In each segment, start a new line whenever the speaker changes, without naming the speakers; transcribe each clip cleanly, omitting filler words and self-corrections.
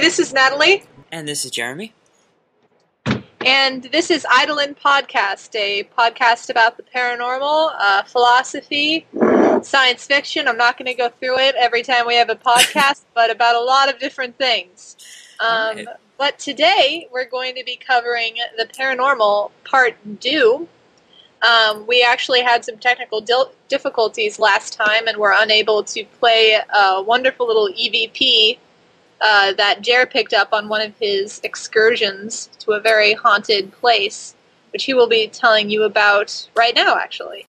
this is Natalie.
And this is Jeremy.
And this is Eidolon Podcast, a podcast about the paranormal, philosophy, science fiction. I'm not going to go through it every time we have a podcast, but about a lot of different things.
Right.
But today we're going to be covering the paranormal part 2. We actually had some technical difficulties last time and were unable to play a wonderful little EVP that Jer picked up on one of his excursions to a very haunted place, which he will be telling you about right now, actually.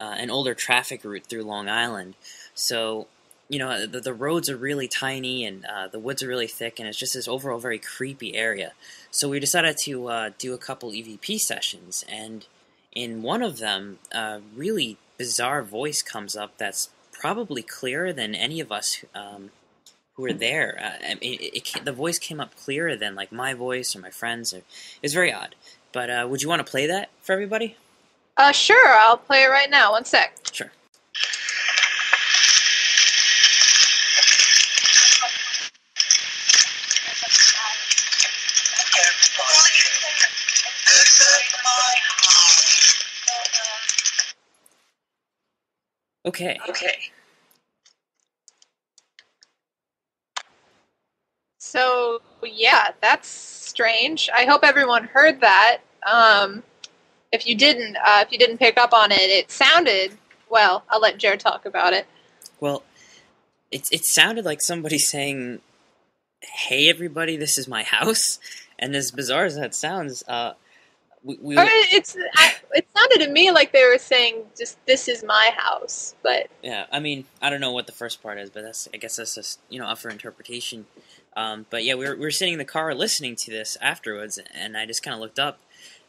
An older traffic route through Long Island. So, you know, the roads are really tiny and the woods are really thick, and it's just this overall very creepy area. So we decided to do a couple EVP sessions, and in one of them, a really bizarre voice comes up that's probably clearer than any of us who were there. I mean, the voice came up clearer than like my voice or my friends. It's very odd. But would you want to play that for everybody?
Sure, I'll play it right now. One sec.
Sure. Okay.
So, yeah, that's strange. I hope everyone heard that. If you didn't pick up on it, it sounded, well, I'll let Jer talk about it.
Well, it sounded like somebody saying, "Hey, everybody, this is my house," and as bizarre as that sounds,
it sounded to me like they were saying, just, "This is my house," but
yeah, I mean, I don't know what the first part is, but I guess that's just, up for interpretation. But yeah, we were sitting in the car listening to this afterwards, and I just kind of looked up,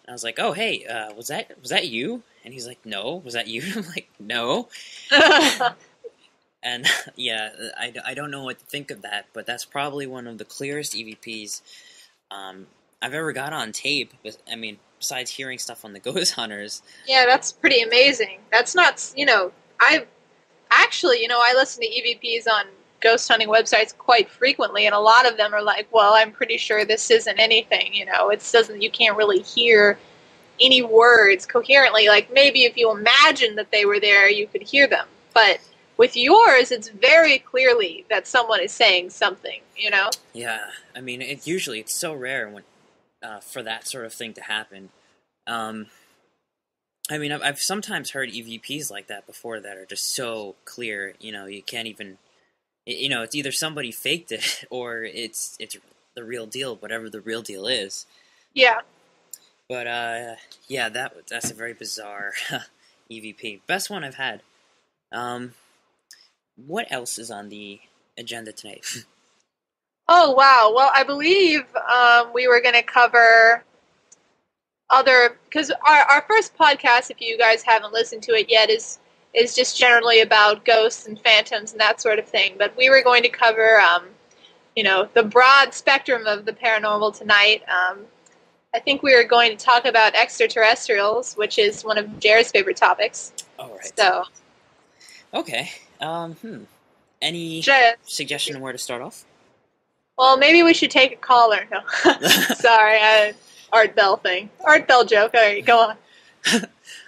and I was like, "Oh, hey, was that you?" And he's like, "No, was that you?" I'm like, "No." And yeah, I don't know what to think of that, but that's probably one of the clearest EVPs I've ever got on tape. I mean, besides hearing stuff on the Ghost Hunters.
Yeah, that's pretty amazing. That's not, I listen to EVPs on ghost hunting websites quite frequently, and a lot of them are like, well, I'm pretty sure this isn't anything, you can't really hear any words coherently. Like, maybe if you imagine that they were there, you could hear them. But with yours, it's very clearly that someone is saying something,
Yeah, I mean, it's so rare when for that sort of thing to happen. I mean, I've sometimes heard EVPs like that before that are just so clear, you can't even, it's either somebody faked it or it's the real deal, whatever the real deal is.
Yeah.
But, yeah, that's a very bizarre EVP. Best one I've had. What else is on the agenda tonight?
Oh, wow. Well, I believe we were going to cover because our first podcast, if you guys haven't listened to it yet, is just generally about ghosts and phantoms and that sort of thing. But we were going to cover, the broad spectrum of the paranormal tonight. I think we were going to talk about extraterrestrials, which is one of Jared's favorite topics.
All right.
So.
Okay. Any suggestion on where to start off?
Well, maybe we should take a caller. No. Sorry, Art Bell thing. Art Bell joke. All right, go on.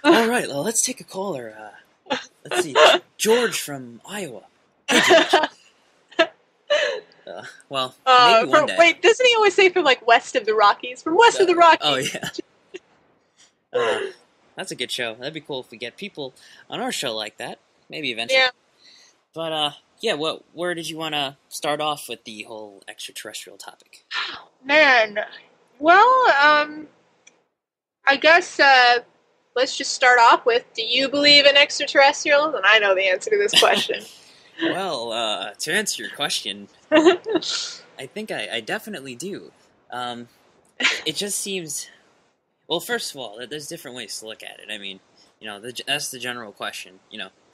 All right, well, let's take a caller. Let's see. George from Iowa. Hey, George. Well, maybe one day.
Wait, doesn't he always say from, like, west of the Rockies? From west of the Rockies.
Oh, yeah. That's a good show. That'd be cool if we get people on our show like that. Maybe eventually.
Yeah.
But, yeah, where did you want to start off with the whole extraterrestrial topic?
Man, well, I guess, let's just start off with, do you believe in extraterrestrials? And I know the answer to this question.
Well, to answer your question, I think I definitely do. It just seems... Well, first of all, there's different ways to look at it. I mean, that's the general question.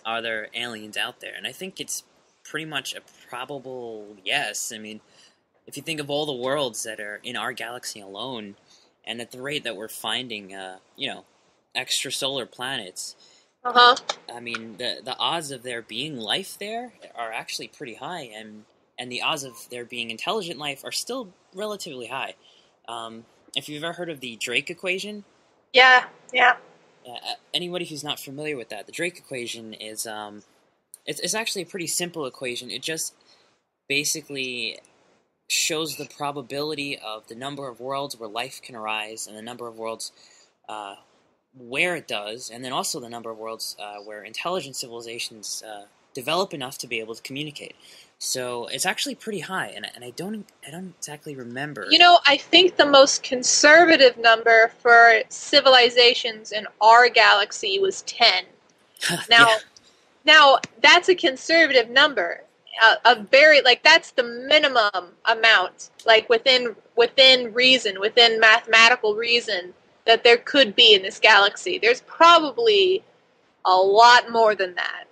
Are there aliens out there? And I think it's pretty much a probable yes. I mean, if you think of all the worlds that are in our galaxy alone, and at the rate that we're finding, extrasolar planets,
Uh-huh.
I mean, the odds of there being life there are actually pretty high, and and the odds of there being intelligent life are still relatively high. If you've ever heard of the Drake equation,
Yeah, yeah.
anybody who's not familiar with that, the Drake equation is it's actually a pretty simple equation. It just basically shows the probability of the number of worlds where life can arise and the number of worlds where it does, and then also the number of worlds where intelligent civilizations develop enough to be able to communicate. So it's actually pretty high, and I don't exactly remember.
You know, I think the most conservative number for civilizations in our galaxy was 10. Now,
Yeah.
now that's a conservative number. A very, like, that's the minimum amount, like, within reason, within mathematical reason, that there could be in this galaxy. There's probably a lot more than that.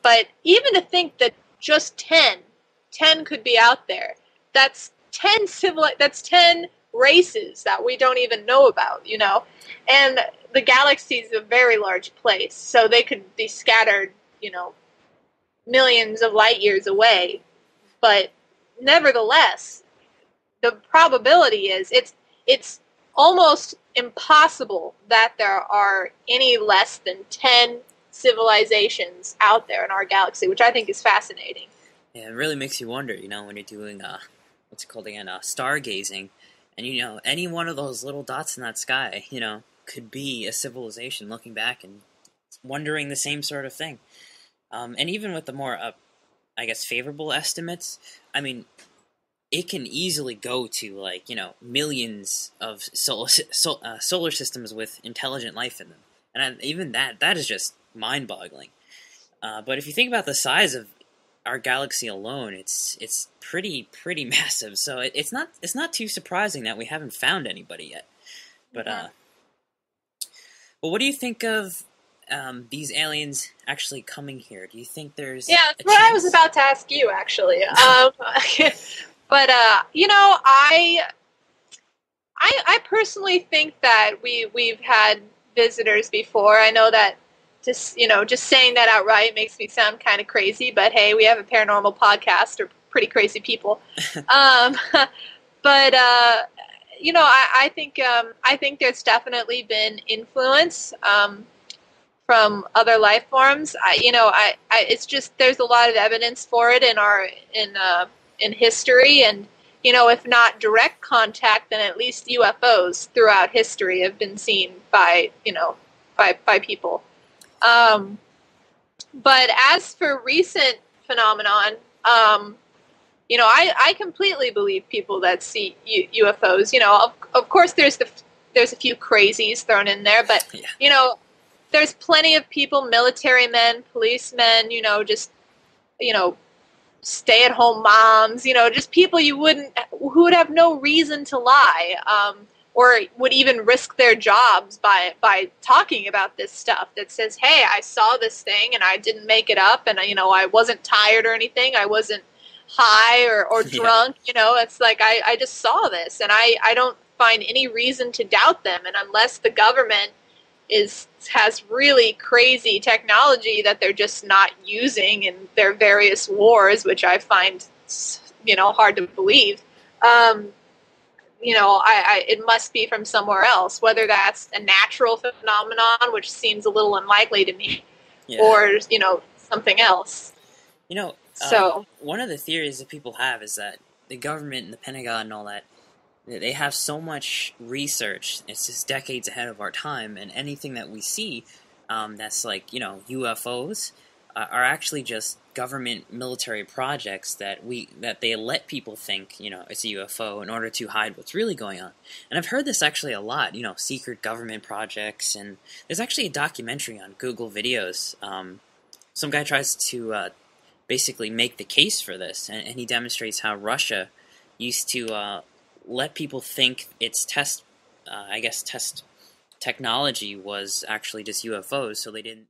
But even to think that just 10 could be out there, that's 10 races that we don't even know about, you know? And the galaxy is a very large place, so they could be scattered, you know, millions of light years away. But nevertheless, the probability is it's almost impossible that there are any less than 10 civilizations out there in our galaxy, which I think is fascinating.
Yeah, it really makes you wonder, you know, when you're doing what's it called again, stargazing, and you know, any one of those little dots in that sky, you know, could be a civilization looking back and wondering the same sort of thing. And even with the more, I guess, favorable estimates, I mean, it can easily go to, like, you know, millions of solar systems with intelligent life in them. And even that is just mind-boggling. But if you think about the size of our galaxy alone, it's pretty massive. So it's not too surprising that we haven't found anybody yet. But but what do you think of these aliens actually coming here? Do you think there's
that's what I was about to ask you, actually. But you know, I personally think that we've had visitors before. I know that just saying that outright makes me sound kind of crazy, but hey, we have a paranormal podcast. We're pretty crazy people. But you know, I think there's definitely been influence from other life forms. It's just there's a lot of evidence for it in history, and you know, if not direct contact, then at least UFOs throughout history have been seen by people. But as for recent phenomenon, you know, I completely believe people that see UFOs. You know, of course, there's a few crazies thrown in there, but
Yeah.
you know, there's plenty of people, military men, policemen, you know, just, you know, stay-at-home moms, you know, just people who would have no reason to lie, or would even risk their jobs by talking about this stuff that says, hey, I saw this thing and I didn't make it up, and you know, I wasn't tired or anything, I wasn't high or drunk, you know, it's like I just saw this, and I don't find any reason to doubt them, and unless the government has really crazy technology that they're just not using in their various wars, which I find, you know, hard to believe. You know, it must be from somewhere else, whether that's a natural phenomenon, which seems a little unlikely to me, or, you know, something else.
You know,
So
one of the theories that people have is that the government and the Pentagon and all that, they have so much research, it's just decades ahead of our time, and anything that we see that's like, you know, UFOs are actually just government military projects that they let people think, you know, it's a UFO in order to hide what's really going on. And I've heard this actually a lot, you know, secret government projects, and there's actually a documentary on Google Videos. Some guy tries to basically make the case for this, and he demonstrates how Russia used to let people think its test technology was actually just UFOs, so they didn't